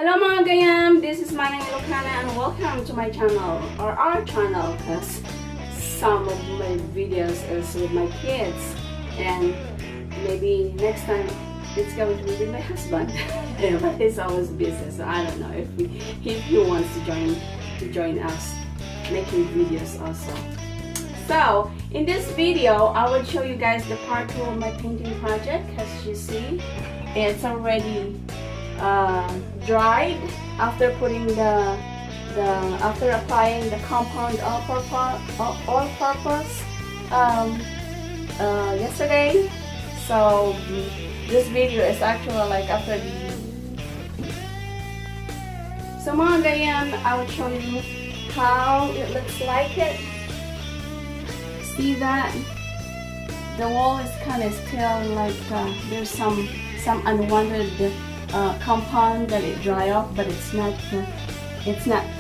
Hello mga gayam, this is Manag Ilokana and welcome to my channel or our channel, because some of my videos is with my kids and maybe next time it's going to be with my husband. But he's always busy, so I don't know if he wants to join us making videos also. So in this video I will show you guys the part 2 of my painting project. As you see, it's already dried after putting after applying the compound all-purpose yesterday. So this video is actually like after the. So mga gayam, I will show you how it looks like it. See that the wall is kind of still like there's some unwanted compound that it dry off, but it's not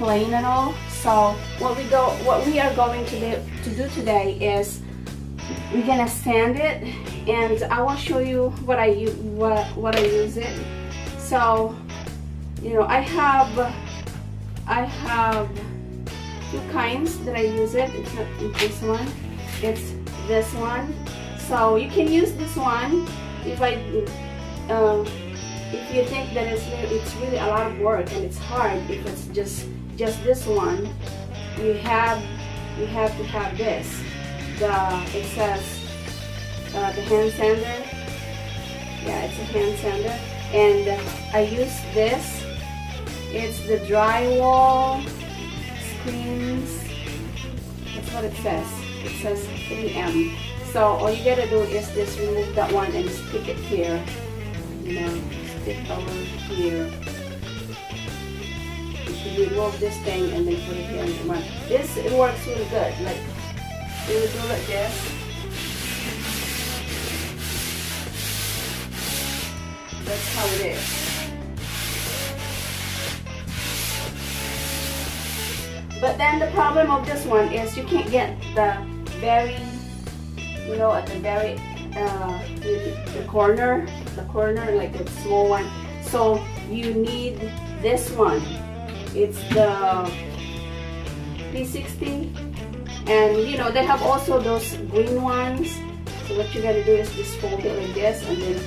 plain at all. So what we are going to do today is we're gonna sand it, and I will show you what I use it. So I have two kinds that I use it. It's not this one, it's this one. So you can use this one if you think that it's really a lot of work and it's hard. If it's just this one, you have to have this. It says the hand sander. Yeah, it's a hand sander, and I use this. It's the drywall screens. That's what it says. It says 3M. So all you gotta do is just remove that one and stick it here. Stick over here. You should remove this thing and then put it here. It works really good. Like you would do like this. That's how it is. But then the problem of this one is you can't get the very, at the very the corner, like the small one. So you need this one. It's the P60, and they have also those green ones. So what you gotta do is just fold it like this, and then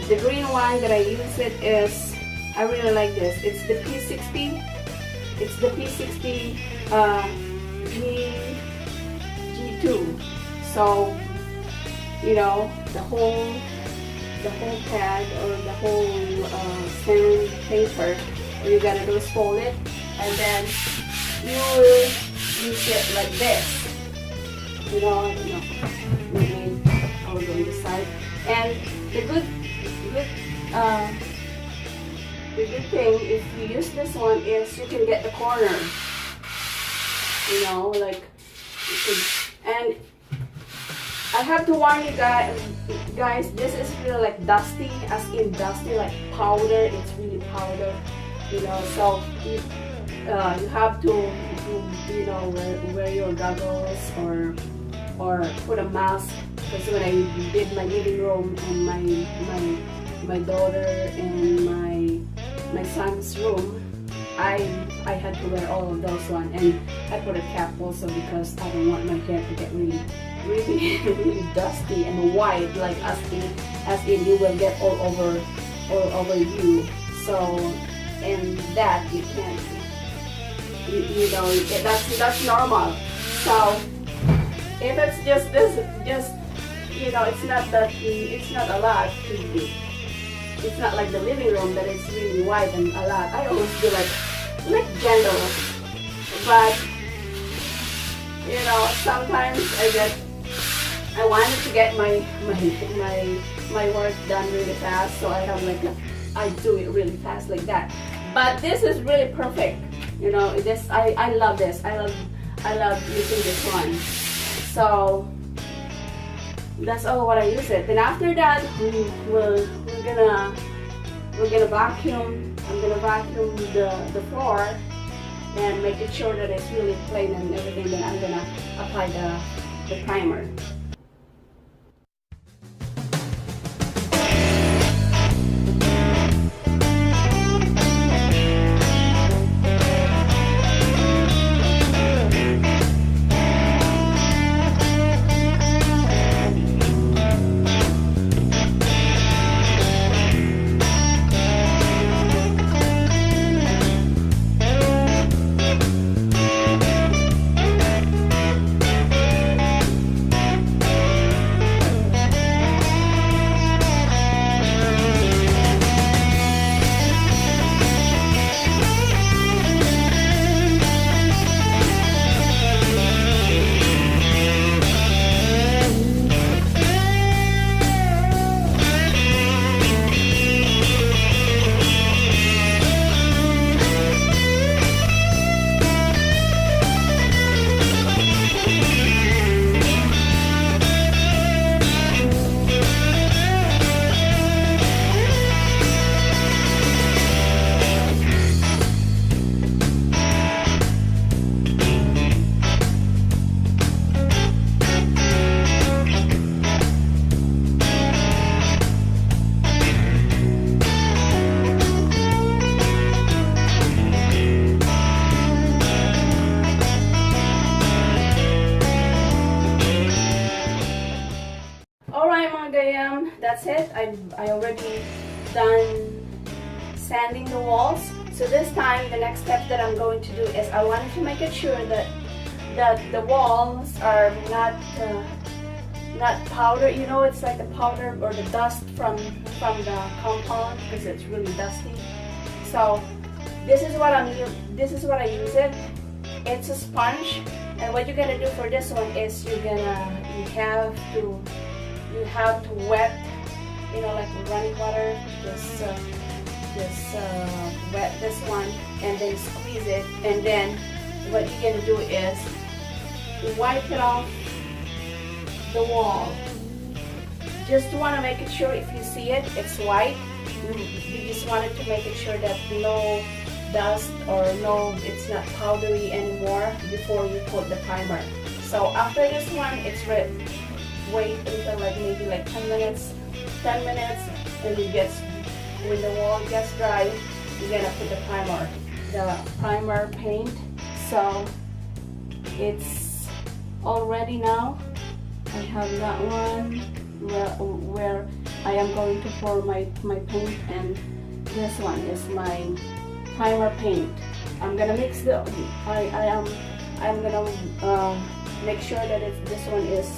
the green one that I use it is, I really like this. It's the P60. It's the P60 G2. So the whole pad or the whole sand paper, all you gotta do is fold it, and then you will use it like this. I don't know. Maybe I will go on this side. And the good thing if you use this one is you can get the corner. Like you could, and I have to warn you guys, this is really like dusty, as in dusty, like powder. It's really powder, so you have to wear your goggles or put a mask, because when I did my living room and my daughter and my son's room, I had to wear all of those one, and I put a cap also because I don't want my hair to get really dusty and white, like as in you will get all over you. So, and that you can't, that's normal. So if it's just this, it's not a lot. It's not like the living room that is really white and a lot. I always do like gentle, but sometimes I wanted to get my work done really fast, so I have I do it really fast like that. But this is really perfect. This I love this. I love using this one. So that's all what I use it. Then after that, we're gonna vacuum. I'm gonna vacuum the floor and make it sure that it's really plain and everything. Then I'm gonna apply the primer. I already done sanding the walls. So this time, the next step that I'm going to do is I wanted to make it sure that the walls are not powder. You know, it's like the powder or the dust from the compound because it's really dusty. So this is what I use it. It's a sponge, and what you're gonna do for this one is you have to wet, you know, like running water. Just wet this one and then squeeze it, and then what you're gonna do is wipe it off the wall. Just want to make it sure, if you see it, it's white. You just wanted to make it sure that no dust or it's not powdery anymore before you put the primer. So after this one, it's ready. Wait until like maybe like 10 minutes, and when the wall gets dry, you're gonna put the primer paint. So it's all ready now. I have that one where I am going to pour my paint, and this one is my primer paint. I'm gonna mix I'm gonna make sure that this one is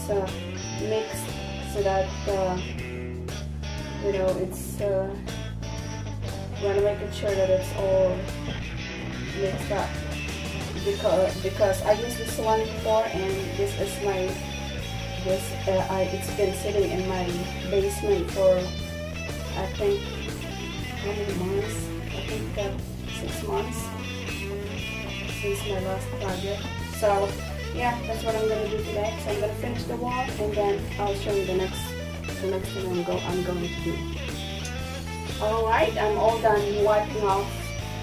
mixed so that you know, it's wanna make it sure that it's all mixed up, because I used this one before, and this is it's been sitting in my basement for I think how many months? I think 6 months since my last project. So yeah, that's what I'm gonna do today. So I'm gonna finish the wall, and then I'll show you the next thing I'm going to do. Alright, I'm all done wiping off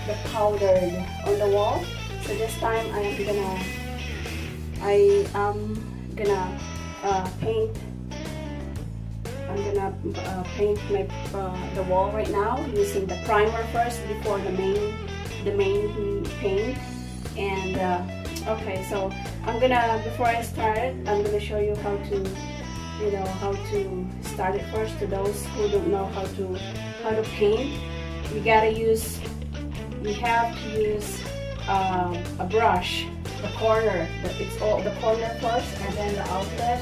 the powder on the wall. So this time I am gonna paint. I'm gonna paint the wall right now using the primer first before the main paint. And okay, so before I start, I'm gonna show you how to start it first. To those who don't know how to paint, you have to use a brush, the corner, the corner first, and then the outlet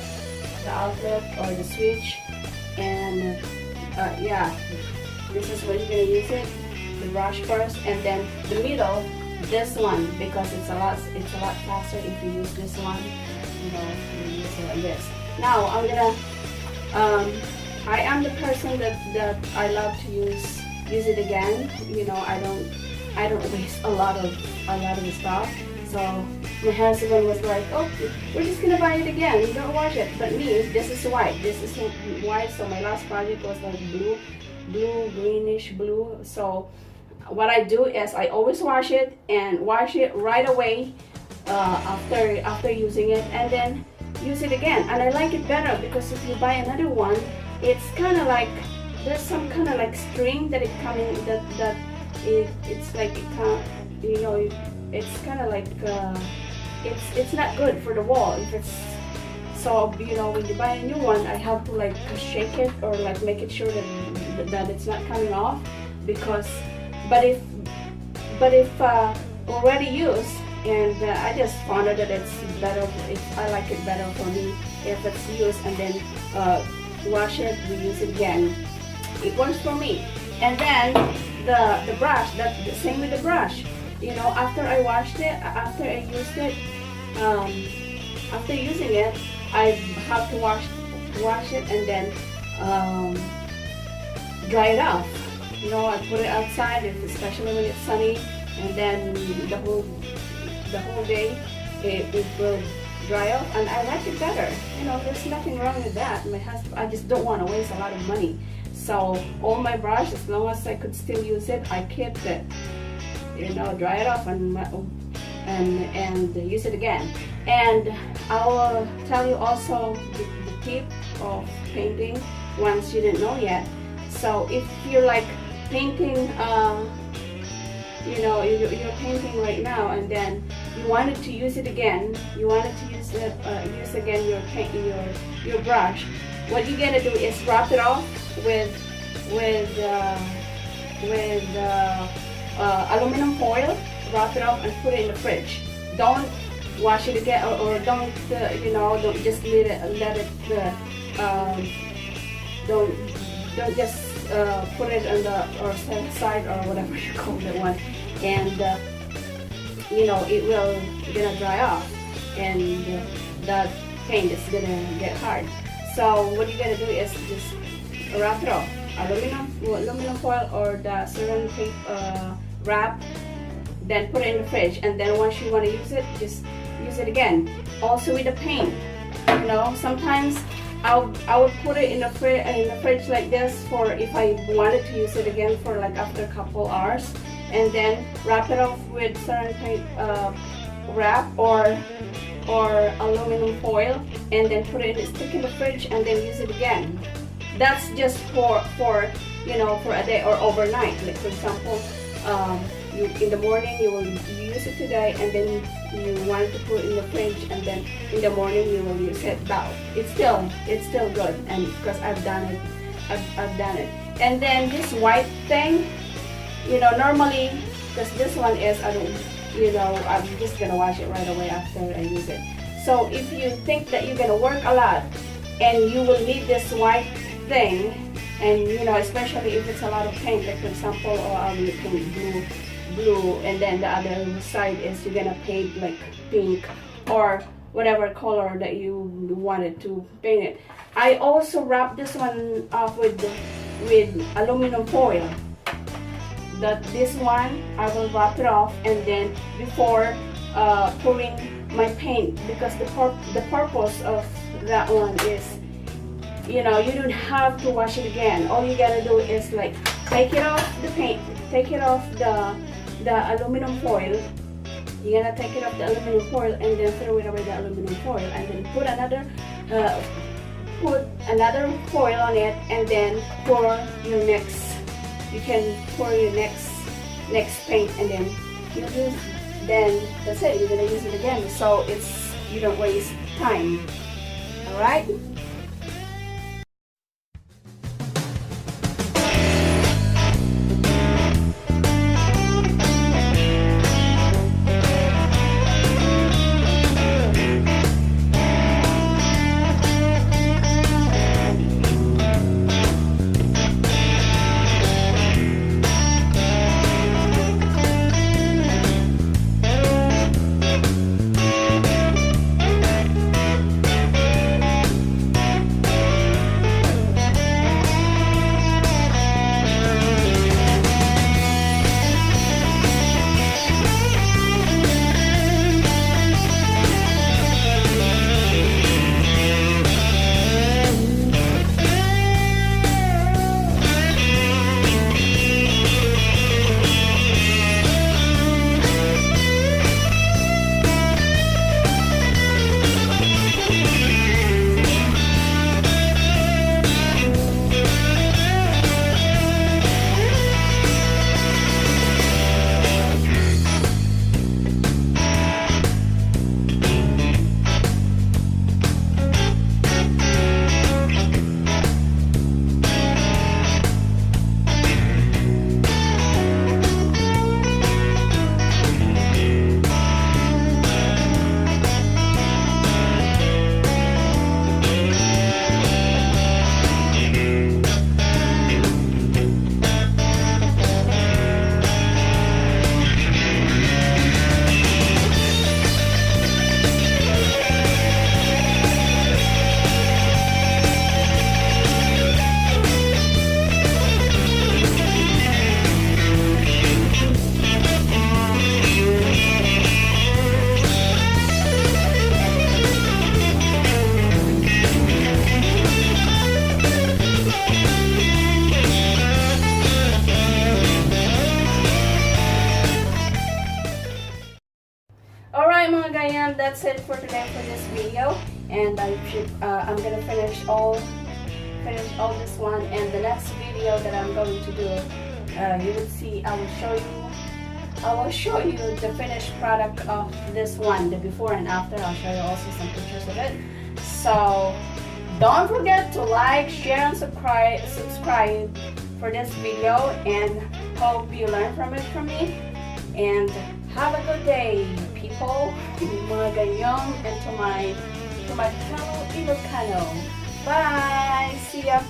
or the switch, and yeah, this is what you're gonna use it, the brush first, and then the middle, this one, because it's a lot faster if you use this one, you know, you use it like this. Now I am the person that I love to use it again. You know, I don't waste a lot of the stuff. So my husband was like, "Oh, we're just gonna buy it again. You don't wash it." But me, this is white. This is white. So my last project was like blue, greenish blue. So what I do is I always wash it right away after using it, and then use it again. And I like it better because if you buy another one, it's kind of like there's some kind of like string that it coming it's like it can't, you know, it's kind of like it's not good for the wall if it's. So you know, when you buy a new one, I have to like shake it or like make it sure that it's not coming off, because but if already used, and I just found out that it's better. I like it better for me if it's used and then wash it, reuse it again. It works for me. And then the brush, that's the same with the brush. You know, after I washed it, after I used it, after using it, I have to wash it and then dry it off. You know, I put it outside, especially when it's sunny, and then the whole day it will dry off, and I like it better. You know, there's nothing wrong with that. I just don't want to waste a lot of money. So all my brush, as long as I could still use it, I kept it. You know, dry it off and use it again. And I will tell you also the tip of painting once you didn't know yet. So if you're like painting, you know, you're painting right now, and then you wanted to use it again, use again your brush. What you're gonna do is wrap it off with with aluminum foil, wrap it up and put it in the fridge. Don't wash it again, or don't don't just let it don't just put it on the or side or whatever you call that one, and it will gonna dry off, and the paint is gonna get hard. So what you're gonna do is just wrap it up, aluminum foil or the certain tape wrap, then put it in the fridge, and then once you want to use it, just use it again. Also with the paint, sometimes I would put it in the fridge like this for if I wanted to use it again for like after a couple hours, and then wrap it off with certain tape wrap or aluminum foil, and then stick in the fridge and then use it again. That's just for a day or overnight. Like for example, in the morning you will use it today, and then you want to put it in the fridge, and then in the morning you will use it. Now it's still good, and because I've done it. And then this white thing, normally, because this one is I'm just gonna wash it right away after I use it. So if you think that you're gonna work a lot and you will need this white thing, and especially if it's a lot of paint, like for example, you paint blue, and then the other side is you're gonna paint like pink or whatever color that you wanted to paint it. I also wrap this one up with aluminum foil. This one I will wrap it off, and then before pouring my paint, because the purpose of that one is you don't have to wash it again. All you gotta do is like take it off the paint, take it off the aluminum foil. You're gonna take it off the aluminum foil and then throw it away the aluminum foil, and then put another foil on it, and then pour your next. You can pour your next paint, and then then that's it. You're gonna use it again, so you don't waste time. All right. That's it for today for this video, and I'm gonna finish all this one, and the next video that I'm going to do, you will see. I will show you the finished product of this one, the before and after. I'll show you also some pictures of it. So don't forget to like, share, and subscribe for this video, and hope you learn from it from me. And have a good day, people, mga ganyong, and to my fellow Ilokano. Bye! See ya!